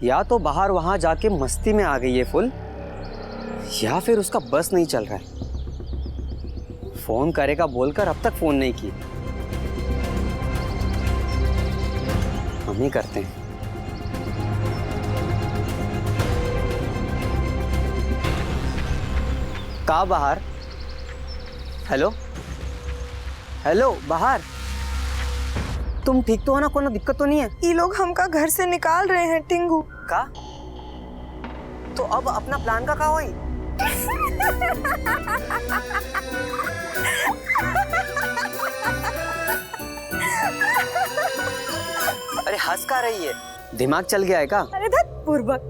या तो बाहर वहां जाके मस्ती में आ गई है फुल, या फिर उसका बस नहीं चल रहा है। फोन करेगा बोलकर अब तक फोन नहीं की। हम ही करते हैं। कहाँ बाहर? हेलो हेलो, बाहर। तुम ठीक तो हो ना? कोई दिक्कत तो नहीं है? ये लोग हमका घर से निकाल रहे हैं टिंगू। का? तो अब अपना प्लान का हुई? अरे हंस का रही है, दिमाग चल गया है का? अरे धत पूर्वक,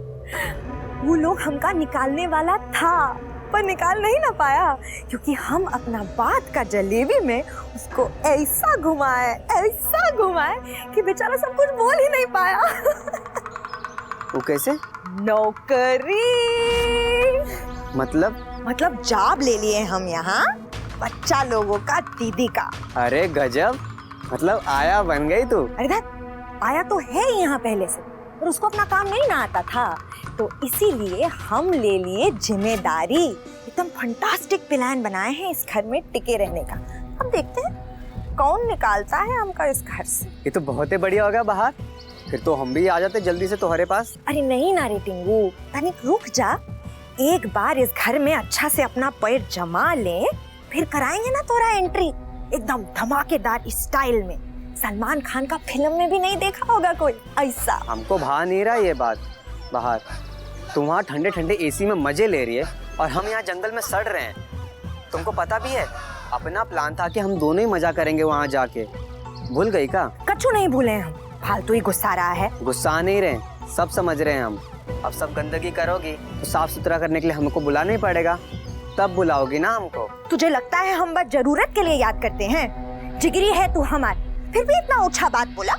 वो लोग हमका निकालने वाला था पर निकाल नहीं ना पाया, क्योंकि हम अपना बात का जलेबी में उसको ऐसा घुमाए कि बेचारा सब कुछ बोल ही नहीं पाया। वो कैसे? नौकरी मतलब जॉब ले लिए हम यहाँ बच्चा लोगों का दीदी का। अरे गजब, मतलब आया बन गई तू। अरे धत, आया तो है ही यहाँ पहले से, पर उसको अपना काम नहीं ना आता था, तो इसीलिए हम ले लिए जिम्मेदारी। एकदम फंटास्टिक प्लान बनाए हैं इस घर में टिके रहने का। अब देखते हैं कौन निकालता है हमका इस घर से। ये तो बहुत ही बढ़िया हो गया बाहर, फिर तो हम भी आ जाते जल्दी से तुम्हारे पास। अरे नहीं ना रे टिंगू, तनिक रुक जा, एक बार इस घर में अच्छा से अपना पैर जमा ले, फिर कराएंगे ना तोरा एंट्री एकदम धमाकेदार स्टाइल में। सलमान खान का फिल्म में भी नहीं देखा होगा कोई ऐसा। हमको भा नहीं रहा ये बात। बाहर तुम वहाँ ठंडे ठंडे एसी में मजे ले रही है और हम यहाँ जंगल में सड़ रहे हैं। तुमको पता भी है अपना प्लान था कि हम दोनों ही मजा करेंगे वहाँ जाके। भूल गई का? कछु नहीं भूले हम, फालतू ही गुस्सा रहा है। गुस्सा नहीं रहे, सब समझ रहे हैं हम। अब सब गंदगी करोगी तो साफ सुथरा करने के लिए हमको बुलाना ही पड़ेगा, तब बुलाओगी ना हमको। तुझे लगता है हम बस जरूरत के लिए याद करते हैं? जिगरी है तू हमार, फिर भी इतना ऊंचा बात बोला।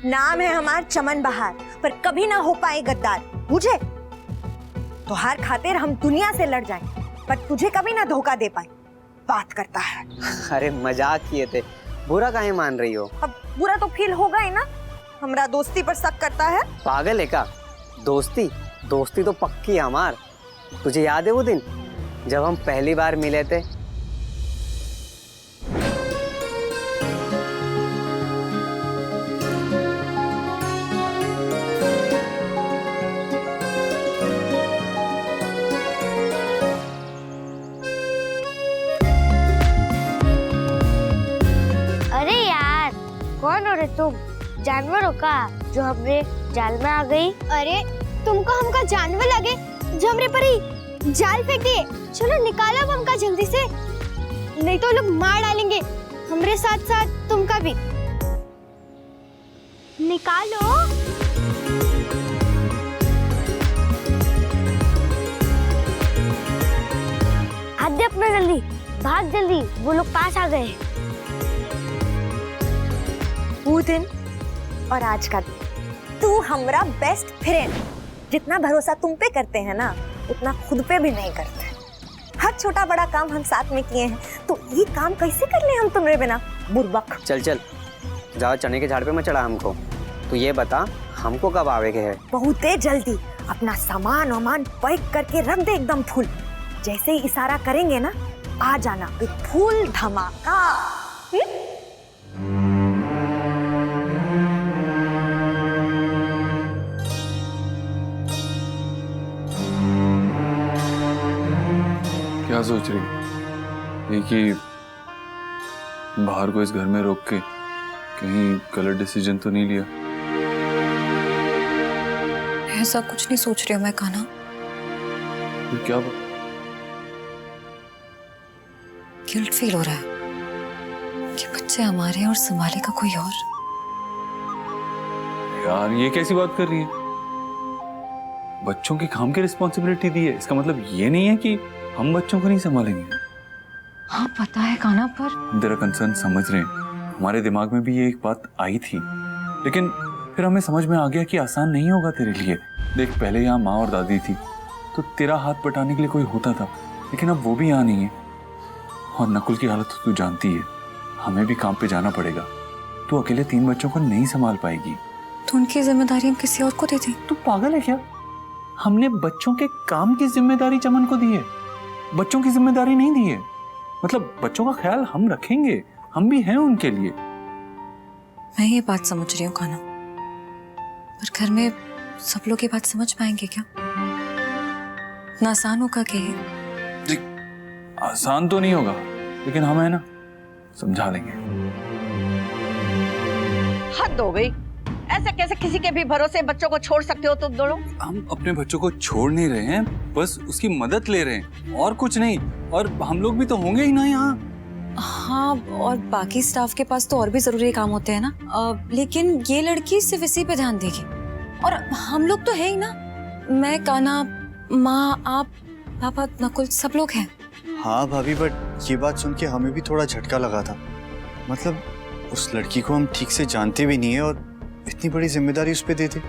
नाम है हमार चमन बहार, पर कभी ना हो पाए गद्दार। मुझे तुहार खातिर हम दुनिया से लड़ जाएं, पर तुझे कभी ना धोखा दे पाए। बात करता है। अरे मजाक किए थे, बुरा काहे मान रही हो? अब बुरा तो फील होगा ही ना, हमरा दोस्ती पर शक करता है। पागल है का? दोस्ती तो पक्की है हमार। तुझे याद है वो दिन जब हम पहली बार मिले थे? अरे यार, कौन हो रे तुम? जानवर हो का जो हमरे जाल में आ गई? अरे तुमको हमका जानवर लगे जो हमरे पर ही जाल फेंक दिए। चलो निकालो हमका जल्दी से, नहीं तो लोग मार डालेंगे। हमरे साथ साथ तुमका भी निकालो। हाथ दे अपना जल्दी, भाग जल्दी, वो लोग पास आ गए। वो दिन और आज का दिन, तू हमरा बेस्ट फ्रेंड। जितना भरोसा तुम पे करते हैं ना, उतना खुद पे भी नहीं करते। हर छोटा बड़ा काम हम साथ में किए हैं, तो ये काम कैसे कर ले हम तुम्हारे बिना? बुर्बक। चल ज्यादा चने के झाड़ पे मत चढ़ा हमको। तू ये बता हमको कब आवेगे है? बहुत जल्दी। अपना सामान पैक करके रख दे एकदम फुल। जैसे ही इशारा करेंगे ना, आ जाना, एक फुल धमाका। क्या सोच रही है कि बाहर को इस घर में रोक के कहीं गलत डिसीजन तो नहीं लिया? ऐसा कुछ नहीं सोच रही हूँ मैं कान्हा। तो क्या गिल्ट फील हो रहा है कि बच्चे हमारे हैं और संभालेगा कोई और। यार ये कैसी बात कर रही है? बच्चों के काम की रिस्पॉन्सिबिलिटी दी है, इसका मतलब ये नहीं है कि हम बच्चों को नहीं संभालेंगे। हाँ पता है कान्हा, पर तेरा कंसर्न समझ रहे हैं। हमारे दिमाग में भी ये एक बात आई थी, लेकिन फिर हमें समझ में आ गया कि आसान नहीं होगा तेरे लिए। देख पहले यहाँ माँ और दादी थी तो तेरा हाथ बटाने के लिए कोई होता था, लेकिन अब वो भी यहाँ नहीं है। और नकुल की हालत तो तू जानती है, हमें भी काम पे जाना पड़ेगा। तू अकेले 3 बच्चों को नहीं संभाल पाएगी। तो उनकी जिम्मेदारी हम किसी और को दे दें। तू पागल है क्या? हमने बच्चों के काम की जिम्मेदारी चमन को दी है, बच्चों की जिम्मेदारी नहीं दी है। मतलब बच्चों का ख्याल हम रखेंगे, हम भी हैं उनके लिए। मैं ये बात समझ रही हूँ काना, पर घर में सब लोग ये बात समझ पाएंगे क्या? इतना आसान होगा कि आसान तो नहीं होगा, लेकिन हम है ना, समझा देंगे। हद हो गई, ऐसे कैसे किसी के भी भरोसे बच्चों को छोड़ सकते हो तुम दोनों? हम अपने बच्चों को छोड़ नहीं रहे हैं, बस उसकी मदद ले रहे हैं और कुछ नहीं। और हम लोग भी तो होंगे ही ना यहाँ। हाँ, और बाकी स्टाफ के पास तो और भी जरूरी काम होते हैं ना। लेकिन ये लड़की सिर्फ इसी पे ध्यान देगी, और हम लोग तो है ही ना। मैं, काना, माँ, आप, पापा, नकुल, सब लोग हैं। हाँ भाभी, बट ये बात सुन के हमें भी थोड़ा झटका लगा था। मतलब उस लड़की को हम ठीक से जानते भी नहीं है और इतनी बड़ी जिम्मेदारी उस पे दे दे।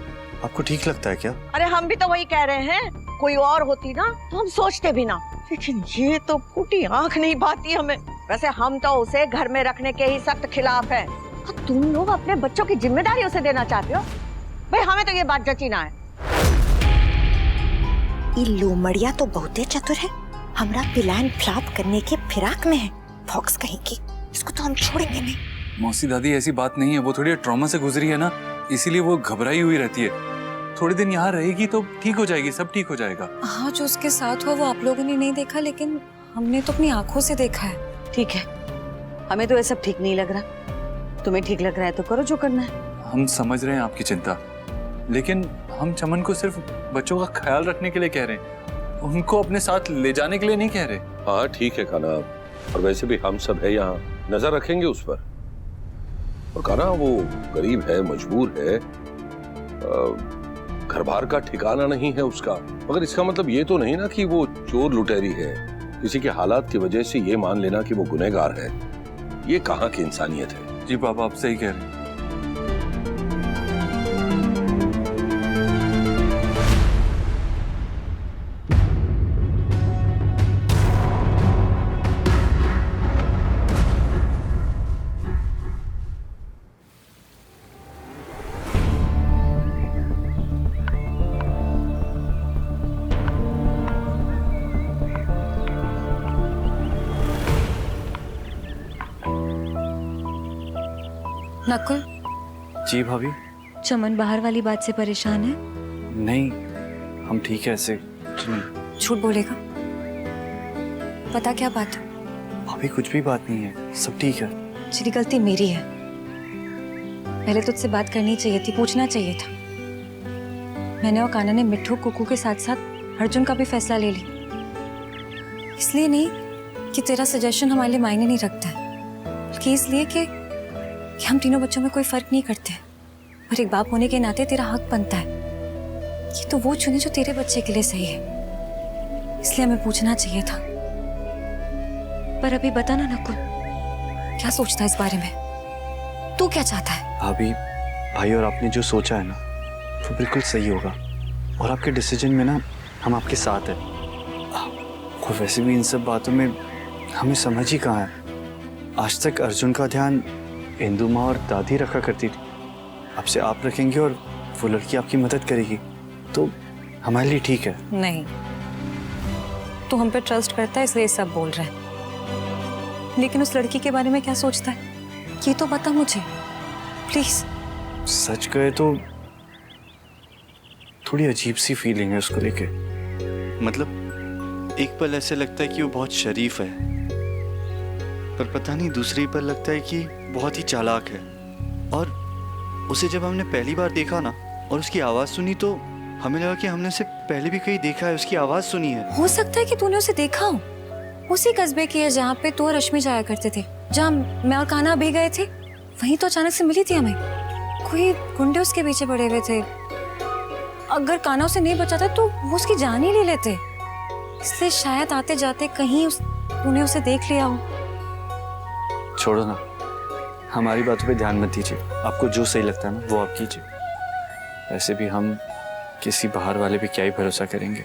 आपको ठीक लगता है क्या? अरे हम भी तो वही कह रहे हैं, कोई और होती ना तो हम सोचते भी ना, लेकिन ये तो फूटी आंख नहीं पाती हमें। वैसे हम तो उसे घर में रखने के ही सख्त खिलाफ हैं। और तुम लोग अपने बच्चों की जिम्मेदारी उसे देना चाहते हो? भाई हमें तो ये बात जची ना है। ये लोमड़िया तो बहुत ही चतुर है, हमरा प्लान फ्लॉप करने के फिराक में है। फॉक्स कहीं की, इसको तो हम छोड़ेंगे नहीं। मौसी दादी ऐसी बात नहीं है, वो थोड़ी ट्रॉमा से गुजरी है ना, इसीलिए वो घबराई हुई रहती है। थोड़े दिन यहाँ रहेगी तो ठीक हो जाएगी, सब ठीक हो जाएगा। हाँ, जो उसके साथ हुआ वो आप लोगों ने नहीं देखा, लेकिन हमने तो अपनी आंखों से देखा है। ठीक है, हमें तो ये सब ठीक नहीं लग रहा। तुम्हें ठीक लग रहा है तो करो जो करना है। हम समझ रहे हैं आपकी चिंता, लेकिन हम चमन को सिर्फ बच्चों का ख्याल रखने के लिए कह रहे हैं, उनको अपने साथ ले जाने के लिए नहीं कह रहे। हाँ ठीक है काना, और वैसे भी हम सब है यहाँ, नजर रखेंगे उस पर। और काना वो गरीब है, मजबूर है, घर बार का ठिकाना नहीं है उसका, मगर इसका मतलब ये तो नहीं ना कि वो चोर लुटेरी है। किसी के हालात की वजह से ये मान लेना कि वो गुनहगार है, ये कहाँ की इंसानियत है। जी पापा, आप सही कह रहे हैं। नकुल, जी भाभी। चमन बाहर वाली बात से परेशान है? नहीं, हम ठीक है ऐसे। झूठ बोलेगा? पता क्या बात है? भाभी कुछ भी बात नहीं है, सब ठीक है। तेरी गलती मेरी है, पहले तुझसे बात करनी चाहिए थी, पूछना चाहिए था। मैंने और काना ने मिट्ठू, कुकू के साथ साथ अर्जुन का भी फैसला ले लिया। इसलिए नहीं कि तेरा सजेशन हमारे लिए मायने नहीं रखता है, बल्कि इसलिए कि हम तीनों बच्चों में कोई फर्क नहीं करते। पर एक बाप होने के नाते तेरा हक बनता है कि तो वो चुने जो तेरे बच्चे के लिए सही है। इसलिए हमें पूछना चाहिए था। पर अभी बता ना नकुल, क्या सोचता है इस बारे में? तू क्या चाहता है? भाभी, भाई और आपने जो सोचा है ना, वो बिल्कुल सही होगा, और आपके डिसीजन में ना हम आपके साथ हैं। और वैसे भी इन सब बातों में हमें समझ ही कहाँ है। आज तक अर्जुन का ध्यान इंदु माँ और दादी रखा करती थी, अब से आप रखेंगे और वो लड़की आपकी मदद करेगी, तो हमारे लिए ठीक है। नहीं, तू हम पे ट्रस्ट करता है इसलिए सब बोल रहा है, लेकिन उस लड़की के बारे में क्या सोचता है ये तो बता मुझे प्लीज। सच कहे तो थोड़ी अजीब सी फीलिंग है उसको लेके। मतलब एक पल ऐसे लगता है कि वो बहुत शरीफ है, पर पता नहीं दूसरी पल लगता है कि बहुत ही चालाक है। और उसे जब हमने पहली बार देखा ना और उसकी आवाज़ सुनी, तो हमें लगा कि हमने उसे पहले भी कहीं देखा है, उसकी आवाज़ सुनी है। हो सकता है कि तूने उसे देखा हो, उसी कस्बे की है जहाँ पे तू और रश्मि जाया करते थे, जहाँ मैं और कान्हा भी गए थे। वहीं तो अचानक से मिली थी हमें, कोई गुंडे उसके पीछे पड़े हुए थे। अगर कान्हा उसे नहीं बचाता तो वो उसकी जान ही ले लेते, इसलिए शायद आते जाते कहीं तूने उसे देख लिया हो। छोड़ो ना, हमारी बातों पे ध्यान मत दीजिए। आपको जो सही लगता है ना वो आप कीजिए। वैसे भी हम किसी बाहर वाले पे क्या ही भरोसा करेंगे,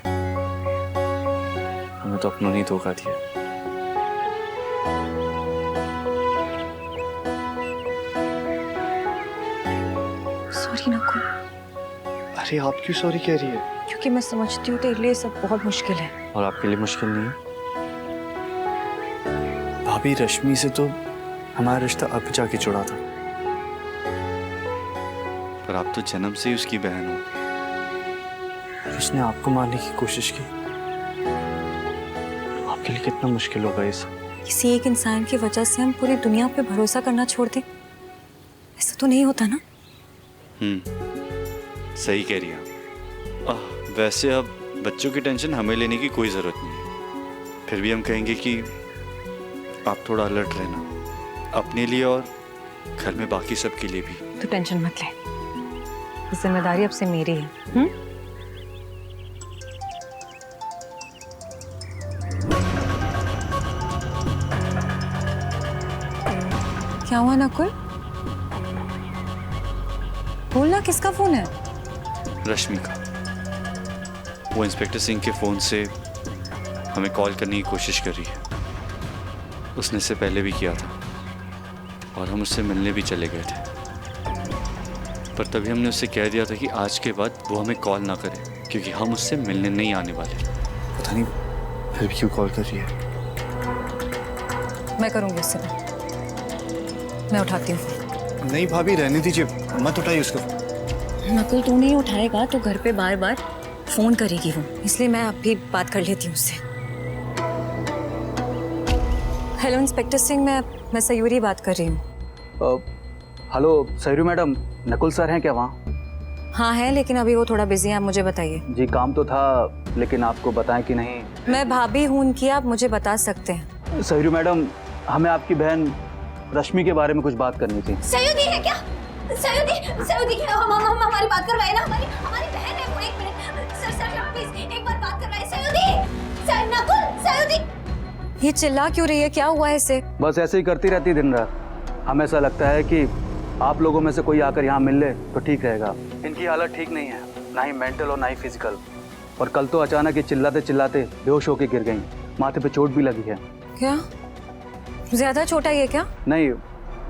हमें तो अपनों ने धोखा दिया। सॉरी नकुल। अरे आप क्यों सॉरी कह रही है? क्योंकि मैं समझती हूँ तेरे लिए सब बहुत मुश्किल है। और आपके लिए मुश्किल नहीं है? भाभी, रश्मि से तो हमारा रिश्ता अब जाके जुड़ा था, पर आप तो जन्म से ही उसकी बहन हो। उसने आपको मारने की कोशिश की, आपके लिए कितना मुश्किल होगा ये सब। किसी एक इंसान की वजह से हम पूरी दुनिया पे भरोसा करना छोड़ दें, ऐसा तो नहीं होता ना। सही कह रही हैं आप। वैसे अब बच्चों की टेंशन हमें लेने की कोई जरूरत नहीं है, फिर भी हम कहेंगे कि आप थोड़ा अलर्ट रहना, अपने लिए और घर में बाकी सबके लिए भी। तो टेंशन मत ले, ये जिम्मेदारी अब से मेरी है। क्या हुआ नकुल? बोलना, किसका फोन है? रश्मि का। वो इंस्पेक्टर सिंह के फोन से हमें कॉल करने की कोशिश कर रही है। उसने इससे पहले भी किया था और हम उससे मिलने भी चले गए थे, पर तभी हमने उससे कह दिया था कि आज के बाद वो हमें कॉल ना करे, क्योंकि हम उससे मिलने नहीं आने वाले। पता नहीं फिर भी क्यों कॉल कर रही है। मैं करूंगी उससे, मैं उठाती हूँ। नहीं भाभी, रहने दीजिए, मत उठाइए उसको। नकुल, तू नहीं उठाएगा तो घर पे बार बार फोन करेगी वो, इसलिए मैं अभी बात कर लेती हूँ उससे। हेलो इंस्पेक्टर सिंह, मैं सयूरी बात कर रही हूँ। Hello Sayuri madam, Nakul sir हैं क्या वहाँ? हाँ है, लेकिन अभी वो थोड़ा बिजी है। आप मुझे बताइए। जी काम तो था, लेकिन आपको बताएं कि नहीं? मैं भाभी हूँ उनकी, आप मुझे बता सकते हैं। सयूरी मैडम, हमें आपकी बहन रश्मि के बारे में कुछ बात करनी थी। सयूदी है क्या? सयूदी हम हमारी बात करवाए ना, हमारी बहन है वो। एक मिनट सर प्लीज एक बार बात करवाए। सयूदी, नकुल, सयूदी। ये चिल्ला क्यों रही है? क्या हुआ है इसे? बस ऐसे ही करती रहती दिन रात। हमें ऐसा लगता है कि आप लोगों में से कोई आकर यहाँ मिल ले तो ठीक रहेगा। इनकी हालत ठीक नहीं है, ना ही मेंटल और ना ही फिजिकल। और कल तो अचानक ही चिल्लाते चिल्लाते बेहोश होकर गिर गई, माथे पे चोट भी लगी है। क्या ज्यादा चोट आई है क्या? नहीं,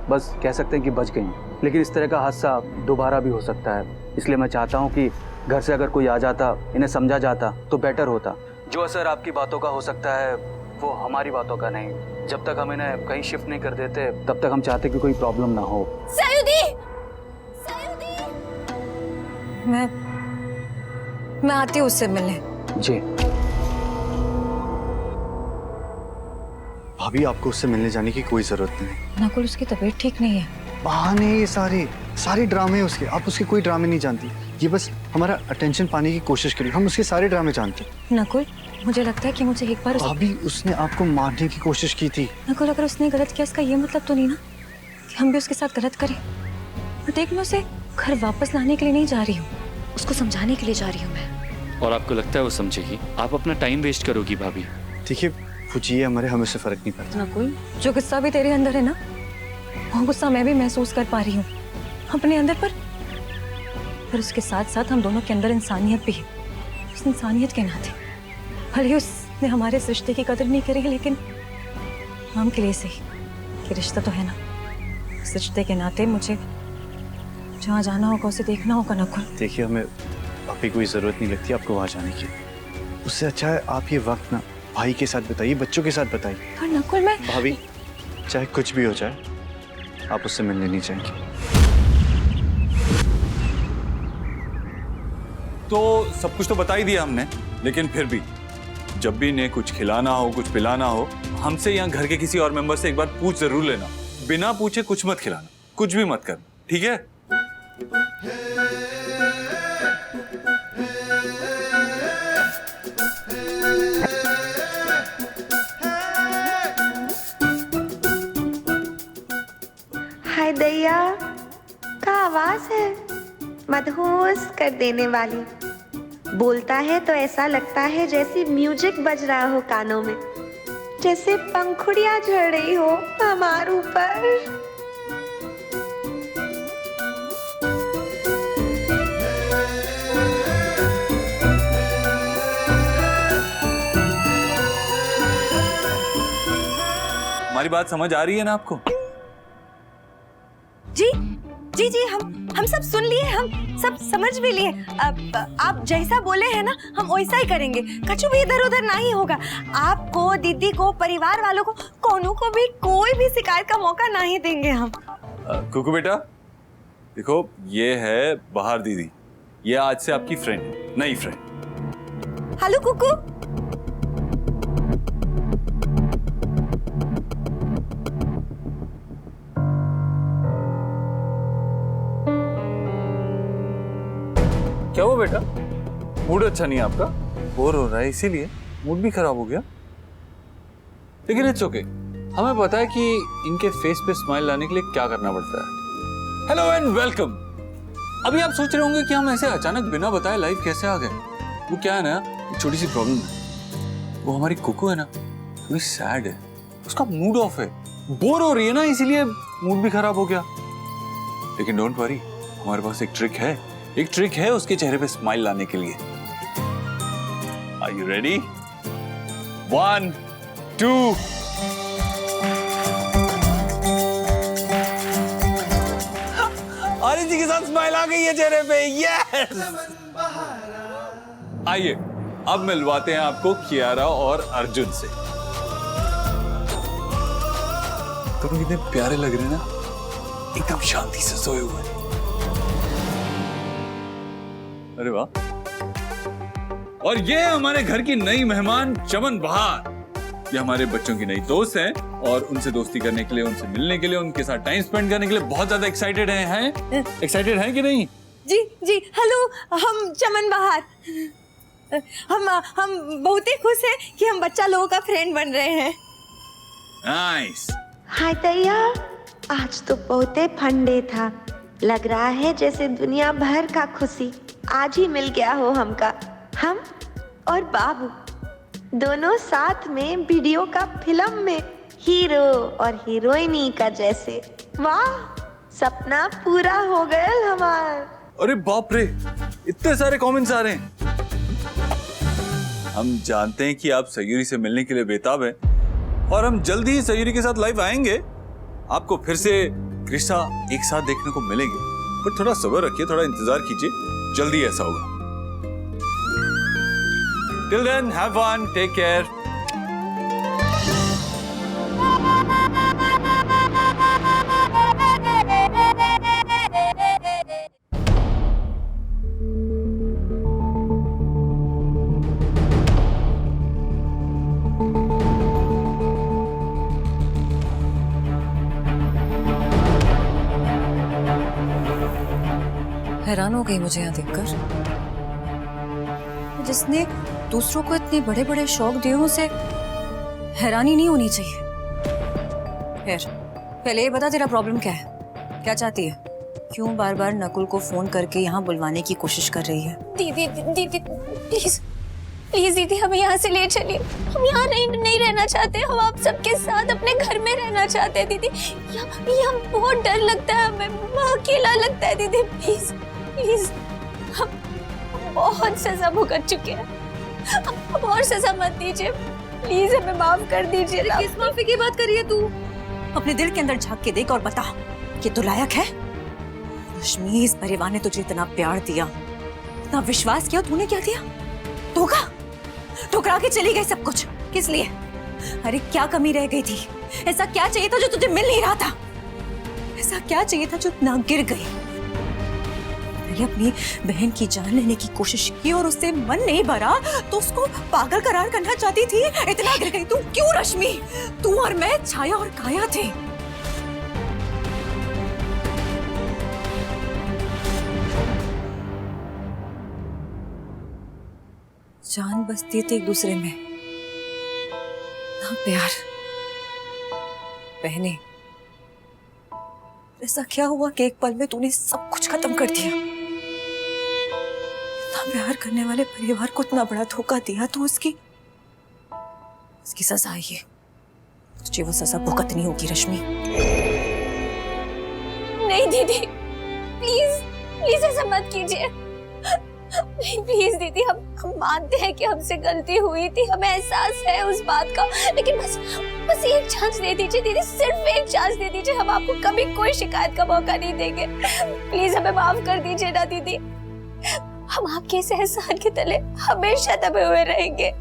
बस कह सकते हैं कि बच गई, लेकिन इस तरह का हादसा दोबारा भी हो सकता है। इसलिए मैं चाहता हूँ कि घर से अगर कोई आ जाता, इन्हें समझा जाता तो बेटर होता। जो असर आपकी बातों का हो सकता है वो हमारी बातों का नहीं। जब तक हम इन्हें कहीं शिफ्ट नहीं कर देते तब तक हम चाहते कि कोई प्रॉब्लम ना हो। सयूदी, मैं आती हूँ उससे मिलने। जी भाभी, आपको उससे मिलने जाने की कोई जरूरत नहीं। नकुल, उसकी तबीयत ठीक नहीं है। बहाने ये सारे ड्रामे उसके। आप उसके कोई ड्रामे नहीं जानती, ये बस हमारा अटेंशन पाने की कोशिश करी। हम उसके सारे ड्रामे जानते हैं। नकुल, मुझे लगता है कि मुझे एक बार भाभी, उसने आपको मारने की कोशिश की थी। नकुल, अगर उसने गलत किया इसका ये मतलब तो नहीं ना कि हम भी उसके साथ गलत करें। और देख, मैं उसे घर वापस लाने के लिए नहीं जा रही हूँ, उसको समझाने के लिए जा रही हूँ मैं। और आपको लगता है वो समझेगी? आप अपना टाइम वेस्ट करोगी भाभी। देखिए पूछिए, हमें उससे फर्क नहीं पड़ता। नकुल, जो गुस्सा भी तेरे अंदर है ना, वो गुस्सा मैं भी महसूस कर पा रही हूँ अपने अंदर, पर उसके साथ साथ हम दोनों के अंदर इंसानियत भी है। उस इंसानियत के नाते भले ही उसने हमारे इस रिश्ते की कदर नहीं करी, लेकिन हम के लिए सही कि रिश्ता तो है ना। इस रिश्ते के नाते मुझे जहाँ जाना होगा उसे देखना होगा। नकुल, देखिए, हमें अभी कोई जरूरत नहीं लगती आपको वहाँ जाने की। उससे अच्छा है आप ये वक्त ना भाई के साथ बताइए, बच्चों के साथ बताइए। पर नकुल, मैं भाभी, चाहे कुछ भी हो जाए, आप उससे मिलने नहीं चाहेंगे। तो सब कुछ तो बता ही दिया हमने, लेकिन फिर भी जब भी इन्हें कुछ खिलाना हो, कुछ पिलाना हो, हमसे या घर के किसी और मेंबर से एक बार पूछ जरूर लेना। बिना पूछे कुछ मत खिलाना, कुछ भी मत करना, ठीक है? हाय दैया, का आवाज है, मदहोश कर देने वाली। बोलता है तो ऐसा लगता है जैसे म्यूजिक बज रहा हो कानों में, जैसे पंखुड़ियां झड़ रही हो हमारे ऊपर। हमारी बात समझ आ रही है ना आपको? जी, हम हम सब सुन लिए, हम सब समझ भी लिए। अब आप जैसा बोले हैं ना, हम वैसा ही करेंगे। कछु भी इधर उधर नहीं होगा। आपको, दीदी को, परिवार वालों को, कोनू को भी कोई भी शिकायत का मौका नहीं देंगे हम। कुकू बेटा, देखो ये है बाहर दीदी, ये आज से आपकी फ्रेंड है, नई फ्रेंड। हेलो कुकू। क्या हुआ बेटा, मूड अच्छा नहीं है आपका? बोर हो रहा है इसीलिए मूड भी खराब हो गया? लेकिन इट्स ओके, हमें पता है कि इनके फेस पे स्माइल लाने के लिए क्या करना पड़ता है। Hello and welcome. अभी आप सोच रहे होंगे कि हम ऐसे अचानक बिना बताए लाइव कैसे आ गए। वो क्या है ना, एक छोटी सी प्रॉब्लम है। वो हमारी कुकू है ना, थोड़ी सैड है, उसका मूड ऑफ है, बोर हो रही है ना, इसीलिए मूड भी खराब हो गया। लेकिन डोंट वरी, हमारे पास एक ट्रिक है उसके चेहरे पे स्माइल लाने के लिए। Are you ready? 1, 2 और इसी के साथ स्माइल आ गई है चेहरे पे। यस! आइए अब मिलवाते हैं आपको कियारा और अर्जुन से। तो कितने प्यारे लग रहे हैं ना, एकदम शांति से सोए हुए। अरे वाह! और ये हमारे घर की नई मेहमान चमन बहार। ये हमारे बच्चों की नई दोस्त हैं और उनसे दोस्ती करने के लिए, उनसे मिलने के लिए, उनके साथ टाइम स्पेंड करने के लिए बहुत ज्यादा एक्साइटेड हैं? एक्साइटेड हैं कि नहीं? जी जी, हेलो, हम चमन बहार। हम बहुत ही खुश हैं कि हम बच्चा लोगों का फ्रेंड बन रहे हैं। नाइस। हाय दैया, आज तो बहुत ही फंडे था। लग रहा है जैसे दुनिया भर का खुशी आज ही मिल गया हो हमका। हम और बाबू दोनों साथ में वीडियो का फिल्म में हीरो और हीरोइनी का जैसे। वाह, सपना पूरा हो गया हमार। अरे बाप रे, इतने सारे कमेंट्स आ रहे हैं। हम जानते हैं कि आप सयूरी से मिलने के लिए बेताब हैं और हम जल्दी ही सयूरी के साथ लाइव आएंगे। आपको फिर से कृष्णा एक साथ देखने को मिलेंगे, पर थोड़ा सब्र रखिए, थोड़ा इंतजार कीजिए, जल्दी ऐसा होगा। Till then, have fun, take care. हैरान हो गई मुझे यहाँ देखकर। जिसने दूसरों को इतने बड़े बड़े शौक दिए, उसे हैरानी नहीं होनी चाहिए। खैर, पहले ये बता तेरा प्रॉब्लम क्या है, क्या चाहती है? क्यों बार बार नकुल को फोन करके यहाँ बुलवाने की कोशिश कर रही है? दीदी दीदी प्लीज प्लीज दीदी, हमें यहाँ से ले चलिए। हम यहाँ नहीं रहना चाहते। हम आप सबके साथ अपने घर में रहना चाहते हैं दीदी। यहाँ बहुत डर लगता है, हमें अकेला लगता है दीदी। प्लीज प्लीज, हम बहुत सजा भुगत चुके हैं, अब और सजा मत दीजिए। प्लीज हमें माफ कर दीजिए। किस माफी की बात कर रही है तू? अपने दिल के अंदर झांक के देख और बता कि तू लायक है? रश्मि, इस परिवार ने तुझे इतना प्यार दिया, इतना विश्वास किया, तूने क्या दिया? धोखा, ठुकरा के चली गई सब कुछ। किस लिए? अरे क्या कमी रह गई थी? ऐसा क्या चाहिए था जो तुझे मिल नहीं रहा था? ऐसा क्या चाहिए था जो ना गिर गई? मैंने अपनी बहन की जान लेने की कोशिश की और उससे मन नहीं भरा तो उसको पागल करार करना चाहती थी। इतना गिर गई तू। क्यों रश्मि? तू और मैं छाया और काया थे। जान बसती थी एक दूसरे में, ना प्यार। बहने, ऐसा क्या हुआ कि एक पल में तूने सब कुछ खत्म कर दिया? इतना प्यार करने वाले परिवार को इतना बड़ा धोखा दिया तो उसकी सजा है। तुझे वो सजा भुगतनी होगी रश्मि। नहीं दीदी, प्लीज प्लीज ऐसा मत कीजिए। प्लीज दीदी, हम मानते हैं कि हमसे गलती हुई थी, हमें एहसास है उस बात का, लेकिन बस एक चांस दे दीजिए दीदी, सिर्फ एक चांस दे दीजिए। हम आपको कभी कोई शिकायत का मौका नहीं देंगे। प्लीज हमें माफ कर दीजिए ना दीदी, हम आपके इस एहसान के तले हमेशा दबे हुए रहेंगे।